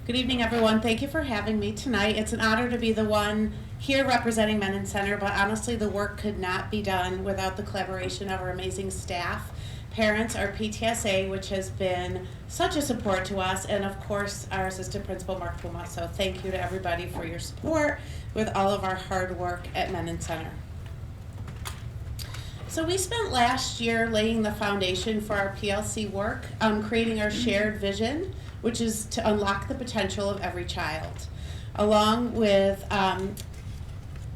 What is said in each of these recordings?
Good evening, everyone. Thank you for having me tonight. It's an honor to be the one here representing Mendon Center, but honestly, the work could not be done without the collaboration of our amazing staff, parents, our PTSA, which has been such a support to us, and of course, our assistant principal, Mark Puma. So thank you to everybody for your support with all of our hard work at Mendon Center. So we spent last year laying the foundation for our PLC work, creating our shared vision, which is to unlock the potential of every child, along with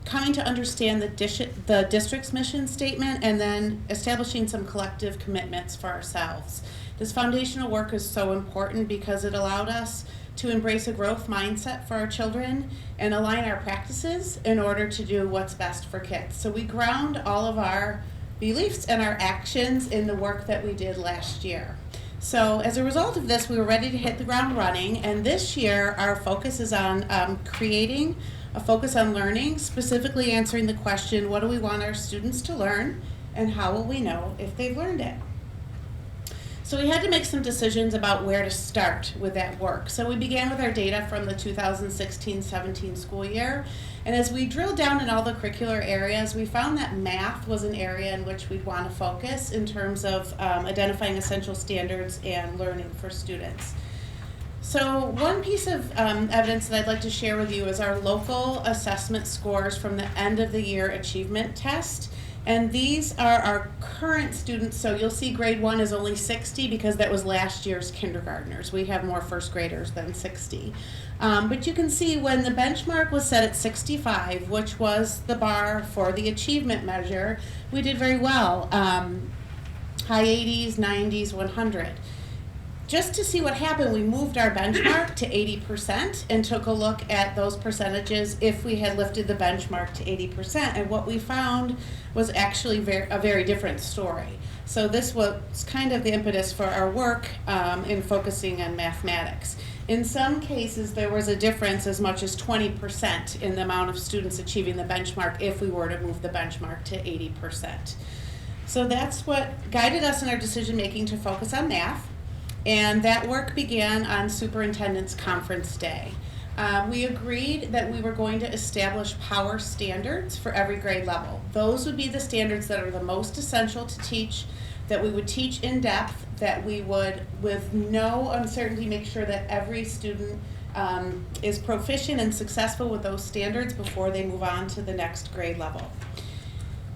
coming to understand the district's mission statement and then establishing some collective commitments for ourselves. This foundational work is so important because it allowed us to embrace a growth mindset for our children and align our practices in order to do what's best for kids. So we ground all of our beliefs and our actions in the work that we did last year. So as a result of this, we were ready to hit the ground running, and this year our focus is on creating a focus on learning, specifically answering the question, what do we want our students to learn, and how will we know if they've learned it? So we had to make some decisions about where to start with that work. So we began with our data from the 2016-17 school year. And as we drilled down in all the curricular areas, we found that math was an area in which we'd want to focus in terms of identifying essential standards and learning for students. So one piece of evidence that I'd like to share with you is our local assessment scores from the end of the year achievement test. And these are our current students, so you'll see grade 1 is only 60 because that was last year's kindergartners. We have more first graders than 60. But you can see when the benchmark was set at 65, which was the bar for the achievement measure, we did very well. High 80s, 90s, 100. Just to see what happened, we moved our benchmark to 80% and took a look at those percentages if we had lifted the benchmark to 80%. And what we found was actually a very different story. So this was kind of the impetus for our work in focusing on mathematics. In some cases, there was a difference as much as 20% in the amount of students achieving the benchmark if we were to move the benchmark to 80%. So that's what guided us in our decision making to focus on math. And that work began on Superintendent's Conference Day. We agreed that we were going to establish power standards for every grade level. Those would be the standards that are the most essential to teach, that we would teach in depth, that we would, with no uncertainty, make sure that every student is proficient and successful with those standards before they move on to the next grade level.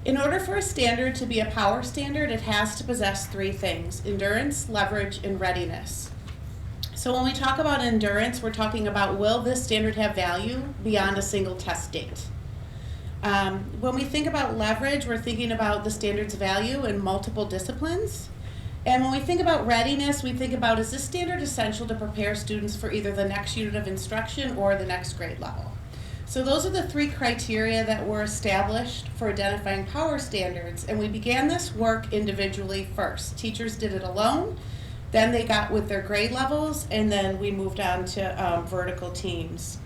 In order for a standard to be a power standard, it has to possess 3 things: endurance, leverage, and readiness. So when we talk about endurance, we're talking about, will this standard have value beyond a single test date? When we think about leverage, we're thinking about the standard's value in multiple disciplines. And when we think about readiness, we think about, is this standard essential to prepare students for either the next unit of instruction or the next grade level? So those are the 3 criteria that were established for identifying power standards, and we began this work individually first. Teachers did it alone, then they got with their grade levels, and then we moved on to vertical teams.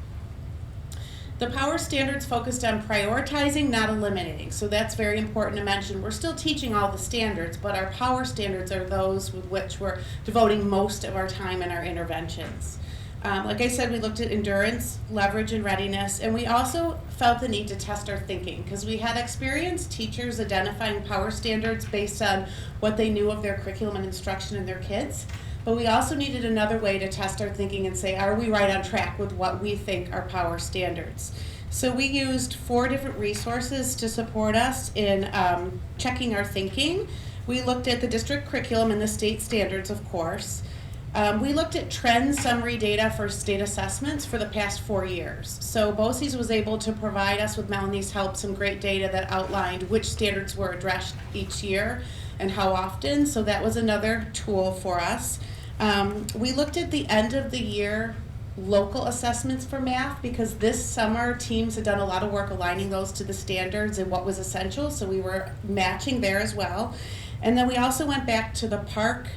The power standards focused on prioritizing, not eliminating, so that's very important to mention. We're still teaching all the standards, but our power standards are those with which we're devoting most of our time in our interventions. Like I said, we looked at endurance, leverage, and readiness, and we also felt the need to test our thinking because we had experienced teachers identifying power standards based on what they knew of their curriculum and instruction and their kids, but we also needed another way to test our thinking and say, are we right on track with what we think are power standards? So we used 4 different resources to support us in checking our thinking. We looked at the district curriculum and the state standards, of course. We looked at trend summary data for state assessments for the past 4 years. So BOCES was able to provide us, with Melanie's help, some great data that outlined which standards were addressed each year and how often. So that was another tool for us. We looked at the end of the year local assessments for math because this summer teams had done a lot of work aligning those to the standards and what was essential. So we were matching there as well. And then we also went back to the PARC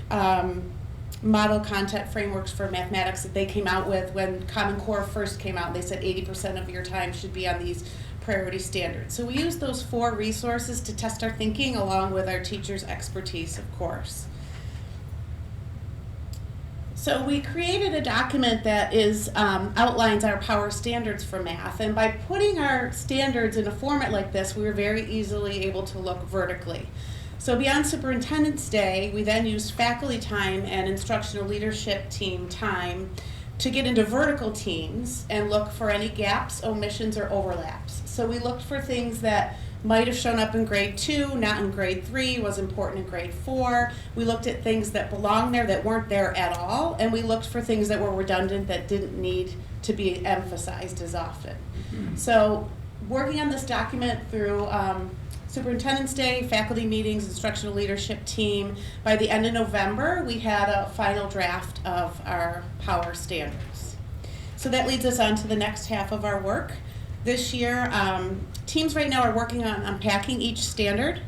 model content frameworks for mathematics that they came out with when Common Core first came out. They said 80% of your time should be on these priority standards. So we used those 4 resources to test our thinking along with our teachers' expertise, of course. So we created a document that outlines our power standards for math, and by putting our standards in a format like this, we were very easily able to look vertically. So beyond Superintendent's Day, we then used faculty time and instructional leadership team time to get into vertical teams and look for any gaps, omissions, or overlaps. So we looked for things that might have shown up in grade 2, not in grade 3, was important in grade 4. We looked at things that belonged there that weren't there at all, and we looked for things that were redundant that didn't need to be emphasized as often. So working on this document through Superintendent's Day, faculty meetings, instructional leadership team, by the end of November, we had a final draft of our power standards. So that leads us on to the next half of our work. This year, teams right now are working on unpacking each standard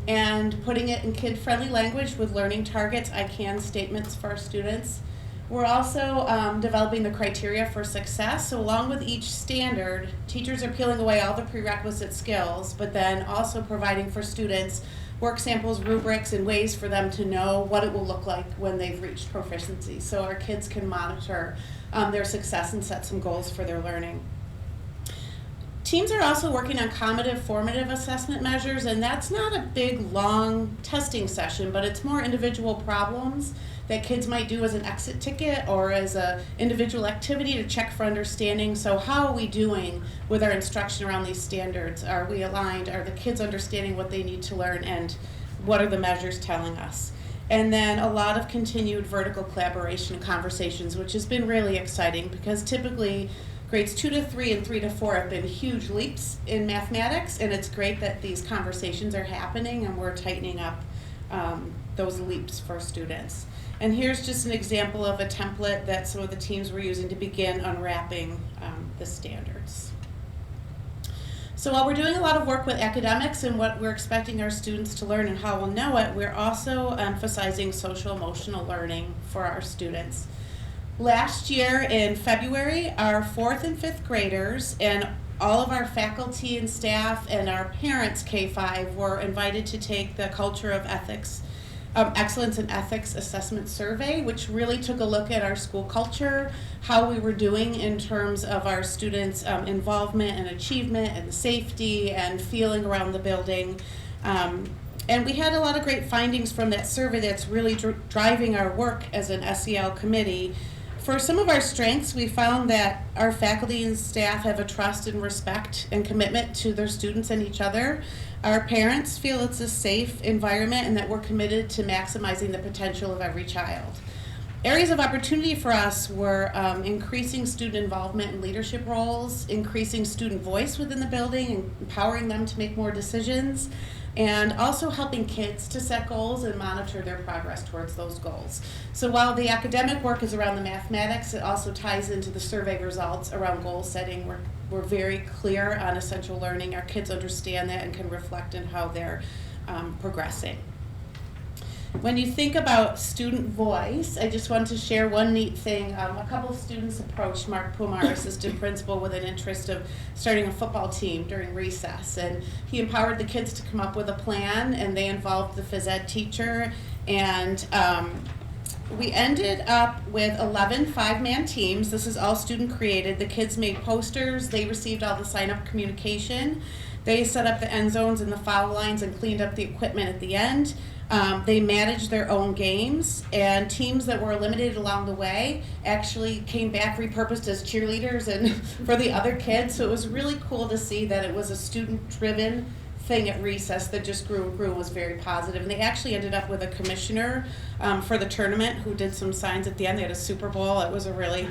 and putting it in kid-friendly language with learning targets, I can statements for our students. We're also developing the criteria for success. So along with each standard, teachers are peeling away all the prerequisite skills, but then also providing for students work samples, rubrics, and ways for them to know what it will look like when they've reached proficiency. So our kids can monitor their success and set some goals for their learning. Teams are also working on formative assessment measures, and that's not a big, long testing session, but it's more individual problems that kids might do as an exit ticket or as an individual activity to check for understanding. So how are we doing with our instruction around these standards? Are we aligned? Are the kids understanding what they need to learn, and what are the measures telling us? And then a lot of continued vertical collaboration and conversations, which has been really exciting because typically grades 2 to 3 and 3 to 4 have been huge leaps in mathematics, and it's great that these conversations are happening and we're tightening up those leaps for students. And here's just an example of a template that some of the teams were using to begin unwrapping the standards. So while we're doing a lot of work with academics and what we're expecting our students to learn and how we'll know it, we're also emphasizing social emotional learning for our students. Last year in February, our 4th and 5th graders and all of our faculty and staff and our parents, K-5, were invited to take the Culture of Ethics, Excellence in Ethics Assessment Survey, which really took a look at our school culture, how we were doing in terms of our students' involvement and achievement and safety and feeling around the building. And we had a lot of great findings from that survey that's really driving our work as an SEL committee. For some of our strengths, we found that our faculty and staff have a trust and respect and commitment to their students and each other. Our parents feel it's a safe environment and that we're committed to maximizing the potential of every child. Areas of opportunity for us were increasing student involvement in leadership roles, increasing student voice within the building and empowering them to make more decisions, and also helping kids to set goals and monitor their progress towards those goals. So while the academic work is around the mathematics, it also ties into the survey results around goal setting. We're very clear on essential learning. Our kids understand that and can reflect on how they're progressing. When you think about student voice, I just wanted to share one neat thing. A couple of students approached Mark Puma, our assistant principal, with an interest of starting a football team during recess. And he empowered the kids to come up with a plan, and they involved the phys ed teacher. And we ended up with 11 5-man teams. This is all student created. The kids made posters. They received all the sign-up communication. They set up the end zones and the foul lines and cleaned up the equipment at the end. They managed their own games, and teams that were eliminated along the way actually came back repurposed as cheerleaders and for the other kids. So it was really cool to see that it was a student-driven thing at recess that just grew and grew and was very positive. And they actually ended up with a commissioner for the tournament who did some signs at the end. They had a Super Bowl. It was a really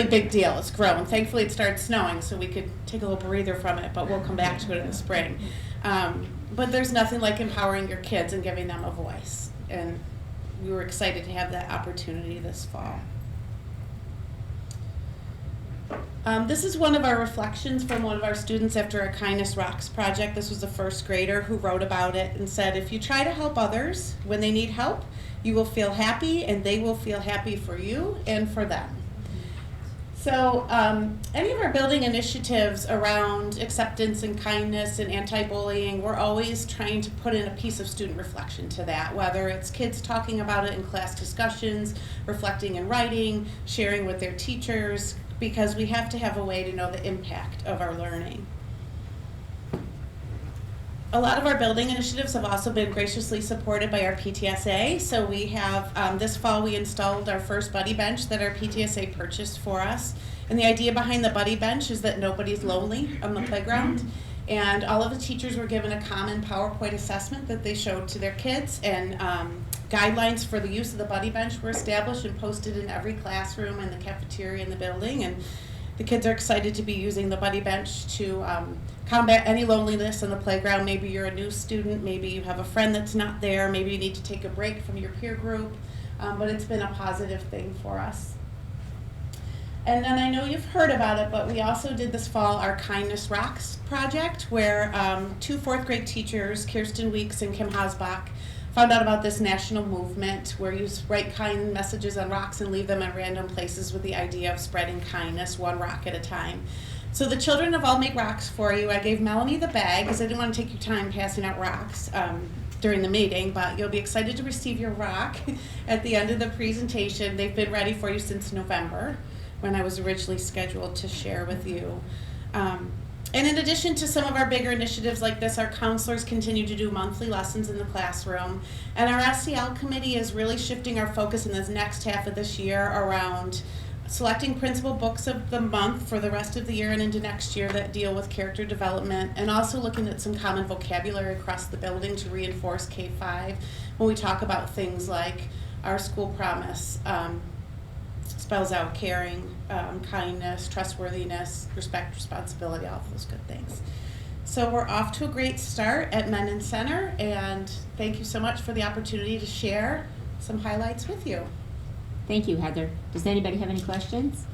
big deal. It's grown. Thankfully, it started snowing, so we could take a little breather from it, but we'll come back to it in the spring. But there's nothing like empowering your kids and giving them a voice. And we were excited to have that opportunity this fall. This is one of our reflections from one of our students after a Kindness Rocks project. This was a first grader who wrote about it and said, if you try to help others when they need help, you will feel happy and they will feel happy for you and for them. So any of our building initiatives around acceptance and kindness and anti-bullying, we're always trying to put in a piece of student reflection to that, whether it's kids talking about it in class discussions, reflecting in writing, sharing with their teachers, because we have to have a way to know the impact of our learning. A lot of our building initiatives have also been graciously supported by our PTSA. So we have, this fall we installed our first buddy bench that our PTSA purchased for us. And the idea behind the buddy bench is that nobody's lonely on the playground. And all of the teachers were given a common PowerPoint assessment that they showed to their kids. And guidelines for the use of the buddy bench were established and posted in every classroom and the cafeteria in the building. And the kids are excited to be using the buddy bench to combat any loneliness on the playground. Maybe you're a new student, maybe you have a friend that's not there, maybe you need to take a break from your peer group, but it's been a positive thing for us. And then I know you've heard about it, but we also did this fall our Kindness Rocks project, where 2 4th grade teachers, Kirsten Weeks and Kim Hosbach, found out about this national movement where you write kind messages on rocks and leave them at random places with the idea of spreading kindness 1 rock at a time. So the children have all made rocks for you. I gave Melanie the bag because I didn't want to take your time passing out rocks during the meeting, but you'll be excited to receive your rock at the end of the presentation. They've been ready for you since November, when I was originally scheduled to share with you. And in addition to some of our bigger initiatives like this, our counselors continue to do monthly lessons in the classroom. And our SEL committee is really shifting our focus in this next half of this year around selecting principal books of the month for the rest of the year and into next year that deal with character development, and also looking at some common vocabulary across the building to reinforce K-5 when we talk about things like our school promise, spells out caring, kindness, trustworthiness, respect, responsibility, all of those good things. So we're off to a great start at Mendon Center, and thank you so much for the opportunity to share some highlights with you. Thank you, Heather. Does anybody have any questions?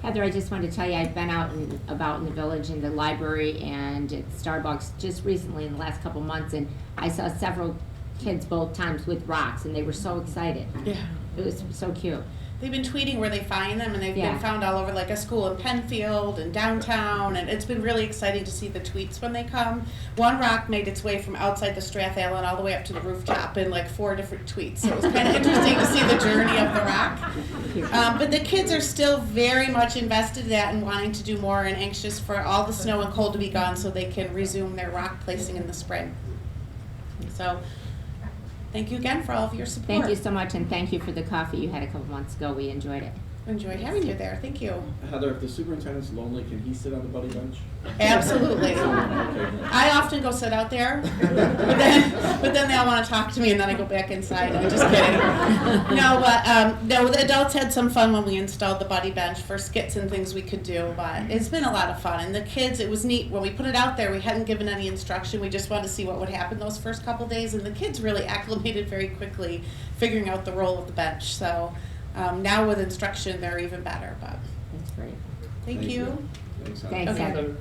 Heather, I just wanted to tell you I've been out and about in the village, in the library, and at Starbucks just recently in the last couple months, and I saw several kids both times with rocks, and they were so excited. Yeah. It was so cute. They've been tweeting where they find them, and they've Yeah. been found all over, like a school in Penfield and downtown, and it's been really exciting to see the tweets when they come. 1 rock made its way from outside the Strath Allen all the way up to the rooftop in like 4 different tweets, so it was kind of interesting to see the journey of the rock. But the kids are still very much invested in that and wanting to do more, and anxious for all the snow and cold to be gone so they can resume their rock placing in the spring. So thank you again for all of your support. Thank you so much, and thank you for the coffee you had a couple months ago. We enjoyed it. Enjoyed having you there. Thank you. Heather, if the superintendent's lonely, can he sit on the buddy bench? Absolutely. Okay. I often go sit out there, but then they all want to talk to me, and then I go back inside. I'm just kidding. No, the adults had some fun when we installed the buddy bench for skits and things we could do, but it's been a lot of fun. And the kids, it was neat. When we put it out there, we hadn't given any instruction. We just wanted to see what would happen those first couple days, and the kids really acclimated very quickly, figuring out the role of the bench. So now with instruction, they're even better. But That's great. thank you. Thanks, Heather. Thanks, Okay. Heather.